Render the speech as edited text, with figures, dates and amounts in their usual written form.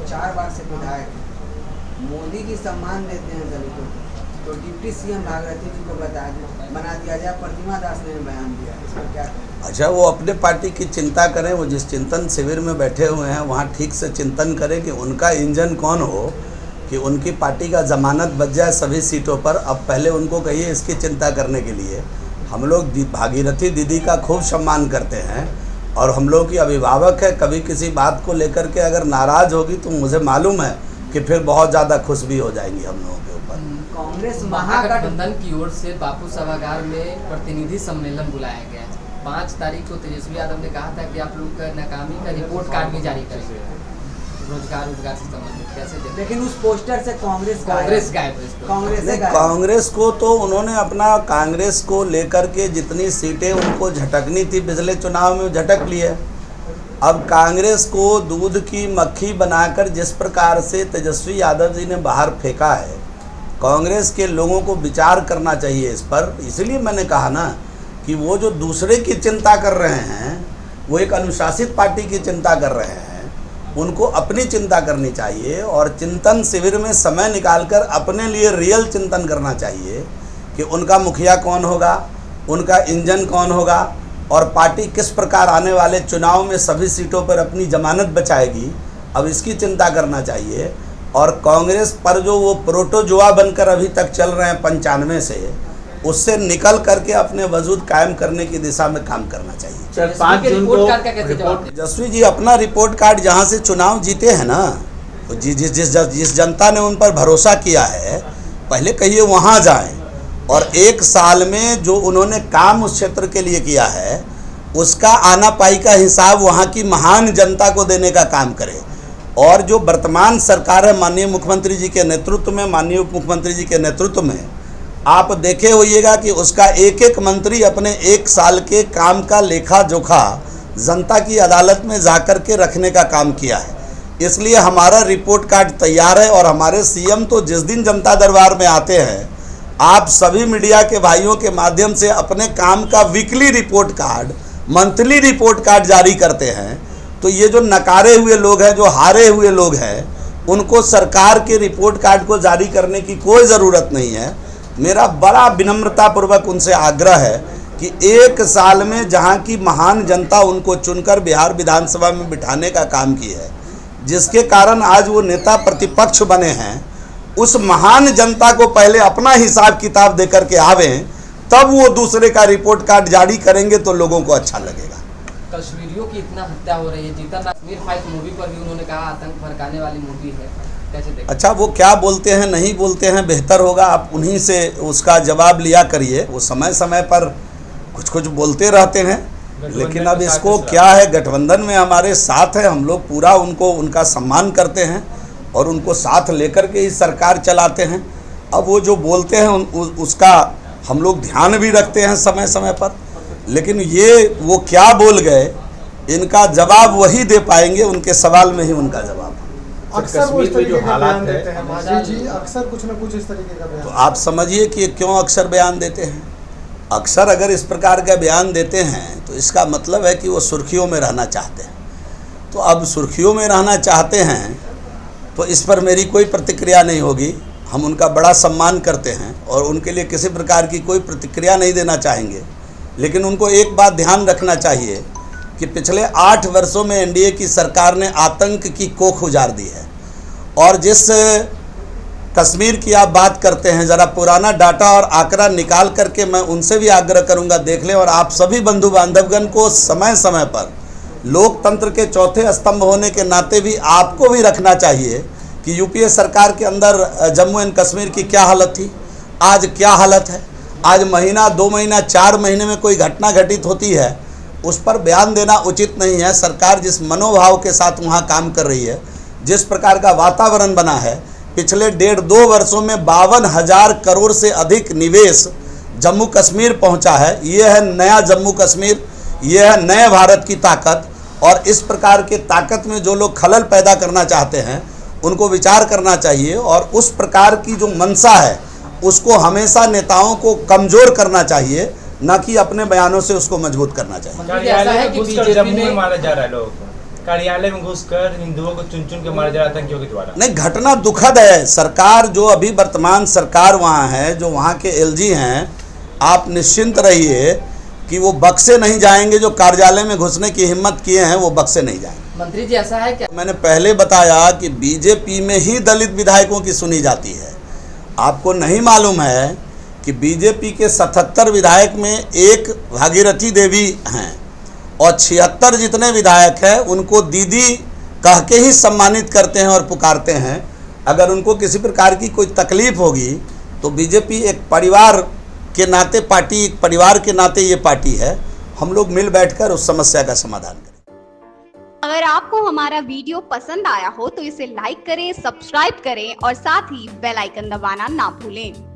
4 बार से विधायक हैं, मोदी जी सम्मान देते हैं दलितों को, तो डिप्टी सीएम भागीरथी जी को बना दिया जाए। प्रतिमा दास ने बयान दिया, इस पर क्या कहें? अच्छा, वो अपने पार्टी की चिंता करें। वो जिस चिंतन शिविर में बैठे हुए हैं वहाँ ठीक से चिंतन करें कि उनका इंजन कौन हो, कि उनकी पार्टी का जमानत बच जाए सभी सीटों पर। अब पहले उनको कहिए इसकी चिंता करने के लिए। हम लोग भागीरथी दीदी का खूब सम्मान करते हैं और हम लोग की अभिभावक है। कभी किसी बात को लेकर के अगर नाराज़ होगी तो मुझे मालूम है कि फिर बहुत ज़्यादा खुश भी हो जाएंगी हम लोगों के ऊपर। कांग्रेस महागठबंधन की ओर से बापू सभागार में प्रतिनिधि सम्मेलन बुलाया गया है। 5 तारीख को तेजस्वी यादव ने कहा था कि आप लोग का नाकामी का रिपोर्ट कार्ड भी जारी करेंगे रोजगार से संबंधित। कैसे देखते? लेकिन उस पोस्टर से कांग्रेस गायब। कांग्रेस को तो उन्होंने अपना कांग्रेस को लेकर के जितनी सीटें उनको झटकनी थी पिछले चुनाव में झटक लिए। अब कांग्रेस को दूध की मक्खी बनाकर जिस प्रकार से तेजस्वी यादव जी ने बाहर फेंका है, कांग्रेस के लोगों को विचार करना चाहिए इस पर। इसलिए मैंने कहा ना कि वो जो दूसरे की चिंता कर रहे हैं, वो एक अनुशासित पार्टी की चिंता कर रहे हैं, उनको अपनी चिंता करनी चाहिए और चिंतन शिविर में समय निकालकर अपने लिए रियल चिंतन करना चाहिए कि उनका मुखिया कौन होगा, उनका इंजन कौन होगा और पार्टी किस प्रकार आने वाले चुनाव में सभी सीटों पर अपनी जमानत बचाएगी। अब इसकी चिंता करना चाहिए। और कांग्रेस पर जो वो प्रोटोजुआ बनकर अभी तक चल रहे हैं 95 से, उससे निकल करके अपने वजूद कायम करने की दिशा में काम करना चाहिए। 5 जून को तेजस्वी जी अपना रिपोर्ट कार्ड जहाँ से चुनाव जीते हैं ना, तो जिस जनता ने उन पर भरोसा किया है, पहले कहिए वहाँ जाएं और 1 साल में जो उन्होंने काम उस क्षेत्र के लिए किया है उसका आना पाई का हिसाब वहाँ की महान जनता को देने का काम करें। और जो वर्तमान सरकार है माननीय मुख्यमंत्री जी के नेतृत्व में, माननीय उप मुख्यमंत्री जी के नेतृत्व में, आप देखे होइएगा कि उसका एक एक मंत्री अपने 1 साल के काम का लेखा जोखा जनता की अदालत में जाकर के रखने का काम किया है। इसलिए हमारा रिपोर्ट कार्ड तैयार है और हमारे सीएम तो जिस दिन जनता दरबार में आते हैं, आप सभी मीडिया के भाइयों के माध्यम से अपने काम का weekly report card, monthly report card जारी करते हैं। तो ये जो नकारे हुए लोग हैं, जो हारे हुए लोग हैं, उनको सरकार के रिपोर्ट कार्ड को जारी करने की कोई ज़रूरत नहीं है। मेरा बड़ा विनम्रतापूर्वक उनसे आग्रह है कि 1 साल में जहाँ की महान जनता उनको चुनकर बिहार विधानसभा में बिठाने का काम किया है, जिसके कारण आज वो नेता प्रतिपक्ष बने हैं, उस महान जनता को पहले अपना हिसाब किताब दे करके आवें, तब वो दूसरे का रिपोर्ट कार्ड जारी करेंगे तो लोगों को अच्छा लगेगा। कश्मीरियों की इतना हत्या हो रही है, जीता कश्मीर फाइट मूवी पर भी उन्होंने कहा आतंक भड़काने वाली मूवी है, कैसे देखते? अच्छा, वो क्या बोलते हैं नहीं बोलते हैं, बेहतर होगा आप उन्हीं से उसका जवाब लिया करिए। वो समय समय पर कुछ बोलते रहते हैं, लेकिन अब इसको क्या है, गठबंधन में हमारे साथ है, हम लोग पूरा उनका सम्मान करते हैं और उनको साथ लेकर के ही सरकार चलाते हैं। अब वो जो बोलते हैं उसका हम लोग ध्यान भी रखते हैं समय समय पर, लेकिन ये वो क्या बोल गए, इनका जवाब वही दे पाएंगे, उनके सवाल में ही उनका जवाब। अक्सर वो इस तरीके का बयान देते हैं माजी जी, अक्सर कुछ न कुछ इस तरीके का बयान। तो आप समझिए कि क्यों अक्सर बयान देते हैं। अक्सर अगर इस प्रकार का बयान देते हैं तो इसका मतलब है कि वो सुर्खियों में रहना चाहते हैं। तो अब सुर्खियों में रहना चाहते हैं तो इस पर मेरी कोई प्रतिक्रिया नहीं होगी। हम उनका बड़ा सम्मान करते हैं और उनके लिए किसी प्रकार की कोई प्रतिक्रिया नहीं देना चाहेंगे। लेकिन उनको एक बात ध्यान रखना चाहिए कि पिछले 8 वर्षों में एनडीए की सरकार ने आतंक की कोख उजाड़ दी है। और जिस कश्मीर की आप बात करते हैं, ज़रा पुराना डाटा और आंकड़ा निकाल करके मैं उनसे भी आग्रह करूंगा देख लें। और आप सभी बंधु बांधवगण को समय समय पर लोकतंत्र के चौथे स्तंभ होने के नाते भी आपको भी रखना चाहिए कि यूपीए सरकार के अंदर जम्मू एंड कश्मीर की क्या हालत थी, आज क्या हालत है। आज महीना 2 महीना 4 महीने में कोई घटना घटित होती है, उस पर बयान देना उचित नहीं है। सरकार जिस मनोभाव के साथ वहाँ काम कर रही है, जिस प्रकार का वातावरण बना है, पिछले 1.5-2 वर्षों में 52,000 करोड़ से अधिक निवेश जम्मू कश्मीर पहुँचा है। ये है नया जम्मू कश्मीर, ये है नए भारत की ताकत। और इस प्रकार के ताकत में जो लोग खलल पैदा करना चाहते हैं उनको विचार करना चाहिए। और उस प्रकार की जो मंशा है उसको हमेशा नेताओं को कमज़ोर करना चाहिए, न कि अपने बयानों से उसको मजबूत करना चाहिए। ऐसा है कि बीजेपी में मारा जा रहा है लोगों को। कार्यालय में घुसकर हिंदुओं को चुन चुन के मारा जा रहा आतंकियों के द्वारा। नहीं, घटना दुखद है। सरकार जो अभी वर्तमान सरकार वहाँ है, जो वहाँ के एलजी हैं, आप निश्चिंत रहिए कि वो बक्से नहीं जाएंगे। जो कार्यालय में घुसने की हिम्मत किए हैं वो बक्से नहीं जाएंगे। मंत्री जी ऐसा है क्या? मैंने पहले बताया कि बीजेपी में ही दलित विधायकों की सुनी जाती है। आपको नहीं मालूम है कि बीजेपी के 77 विधायक में एक भागीरथी देवी हैं और 76 जितने विधायक हैं उनको दीदी कह के ही सम्मानित करते हैं और पुकारते हैं। अगर उनको किसी प्रकार की कोई तकलीफ होगी तो बीजेपी एक परिवार के नाते पार्टी, एक परिवार के नाते ये पार्टी है। हम लोग मिल बैठकर उस समस्या का समाधान करें। अगर आपको हमारा वीडियो पसंद आया हो तो इसे लाइक करें, सब्सक्राइब करें और साथ ही बेल आइकन दबाना ना भूलें।